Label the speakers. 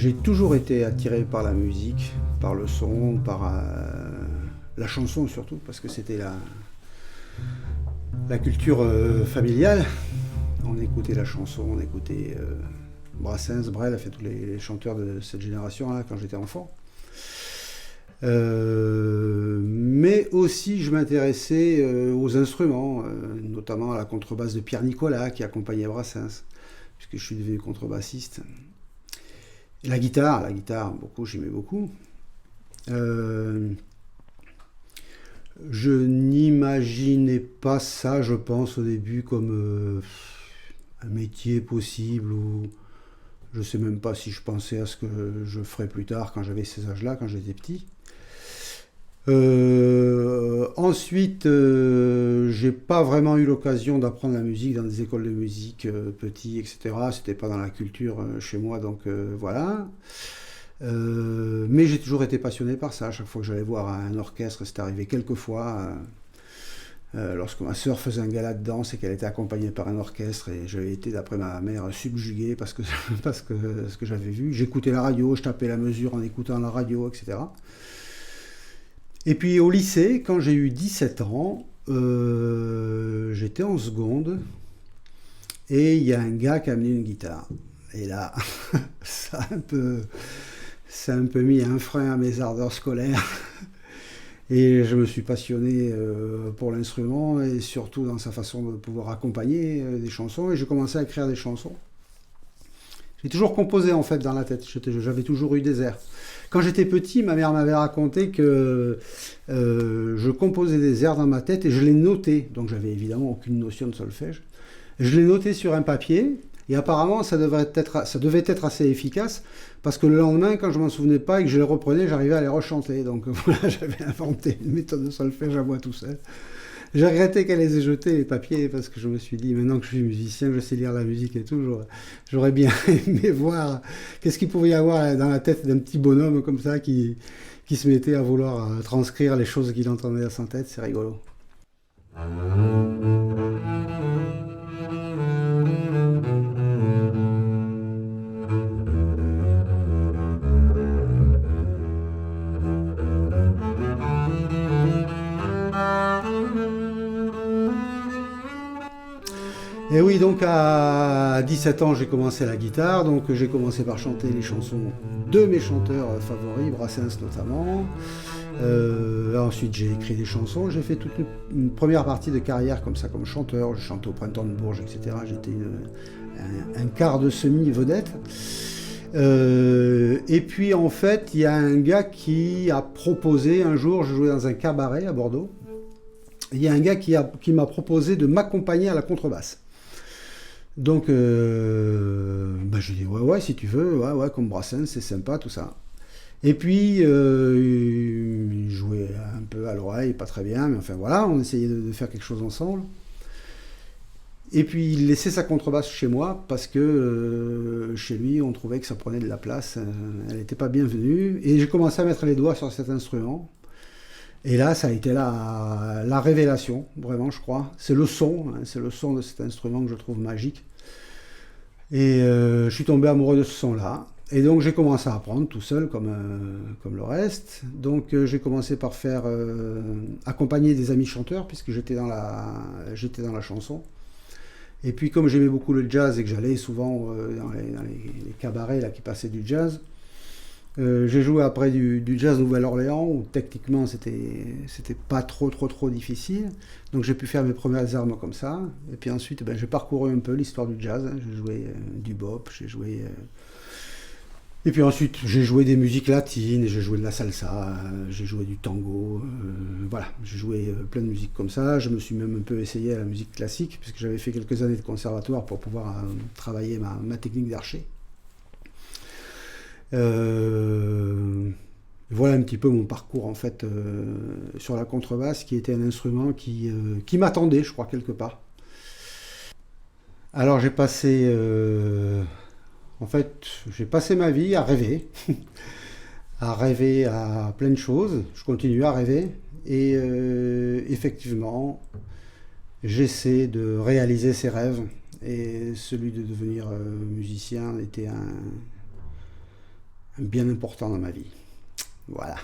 Speaker 1: J'ai toujours été attiré par la musique, par le son, par la chanson surtout, parce que c'était la culture familiale. On écoutait la chanson, on écoutait Brassens, Brel, tous les chanteurs de cette génération-là quand j'étais enfant. Mais aussi je m'intéressais aux instruments, notamment à la contrebasse de Pierre Nicolas qui accompagnait Brassens, puisque je suis devenu contrebassiste. Et la guitare, beaucoup, j'aimais beaucoup. Je n'imaginais pas ça, je pense, au début comme un métier possible, ou je sais même pas si je pensais à ce que je ferais plus tard quand j'avais ces âges-là, quand j'étais petit. Ensuite, j'ai pas vraiment eu l'occasion d'apprendre la musique dans des écoles de musique petit, etc. C'était pas dans la culture chez moi, donc voilà. Mais j'ai toujours été passionné par ça. À chaque fois que j'allais voir un orchestre, c'est arrivé quelques fois. Lorsque ma sœur faisait un gala de danse et qu'elle était accompagnée par un orchestre, et j'avais été, d'après ma mère, subjugué parce que, parce que ce que j'avais vu. J'écoutais la radio, je tapais la mesure en écoutant la radio, etc. Et puis au lycée, quand j'ai eu 17 ans, j'étais en seconde et il y a un gars qui a amené une guitare. Et là, ça a un peu mis un frein à mes ardeurs scolaires. Et je me suis passionné pour l'instrument et surtout dans sa façon de pouvoir accompagner des chansons. Et j'ai commencé à écrire des chansons. J'ai toujours composé en fait dans la tête. J'avais toujours eu des airs. Quand j'étais petit, ma mère m'avait raconté que je composais des airs dans ma tête et je les notais. Donc j'avais évidemment aucune notion de solfège. Je les notais sur un papier et apparemment ça devait être assez efficace parce que le lendemain, quand je m'en souvenais pas et que je les reprenais, j'arrivais à les rechanter. Donc voilà, j'avais inventé une méthode de solfège à moi tout seul. J'ai regretté qu'elle les ait jetés, les papiers, parce que je me suis dit, maintenant que je suis musicien, que je sais lire la musique et tout, j'aurais bien aimé voir qu'est-ce qu'il pouvait y avoir dans la tête d'un petit bonhomme comme ça qui se mettait à vouloir transcrire les choses qu'il entendait dans sa tête. C'est rigolo. Et oui, donc à 17 ans, j'ai commencé la guitare. Donc j'ai commencé par chanter les chansons de mes chanteurs favoris, Brassens notamment. Ensuite, j'ai écrit des chansons. J'ai fait toute une première partie de carrière comme ça, comme chanteur. J'ai chanté au Printemps de Bourges, etc. J'étais un quart de semi-vedette. Et puis en fait, il y a un gars qui a proposé, un jour, je jouais dans un cabaret à Bordeaux. Il y a un gars qui m'a proposé de m'accompagner à la contrebasse. Donc, je dis ouais, si tu veux, ouais, comme Brassens, c'est sympa, tout ça. Et puis, il jouait un peu à l'oreille, pas très bien, mais enfin voilà, on essayait de faire quelque chose ensemble. Et puis, il laissait sa contrebasse chez moi parce que chez lui, on trouvait que ça prenait de la place, elle n'était pas bienvenue. Et j'ai commencé à mettre les doigts sur cet instrument. Et là, ça a été la révélation, vraiment, je crois. C'est le son de cet instrument que je trouve magique. Et je suis tombé amoureux de ce son-là. Et donc, j'ai commencé à apprendre tout seul, comme le reste. Donc, j'ai commencé par faire accompagner des amis chanteurs, puisque j'étais dans la chanson. Et puis, comme j'aimais beaucoup le jazz et que j'allais souvent dans les cabarets là, qui passaient du jazz, j'ai joué après du jazz Nouvelle-Orléans où techniquement c'était pas trop difficile, donc j'ai pu faire mes premières armes comme ça. Et puis ensuite j'ai parcouru un peu l'histoire du jazz, j'ai joué du bop, et puis ensuite j'ai joué des musiques latines, j'ai joué de la salsa, j'ai joué du tango, voilà, j'ai joué plein de musiques comme ça. Je me suis même un peu essayé à la musique classique puisque j'avais fait quelques années de conservatoire pour pouvoir travailler ma technique d'archer. Voilà un petit peu mon parcours en fait sur la contrebasse, qui était un instrument qui m'attendait, je crois, quelque part. Alors j'ai passé ma vie à rêver, à rêver à plein de choses. Je continue à rêver et effectivement, j'essaie de réaliser ces rêves. Et celui de devenir musicien était bien important dans ma vie. Voilà.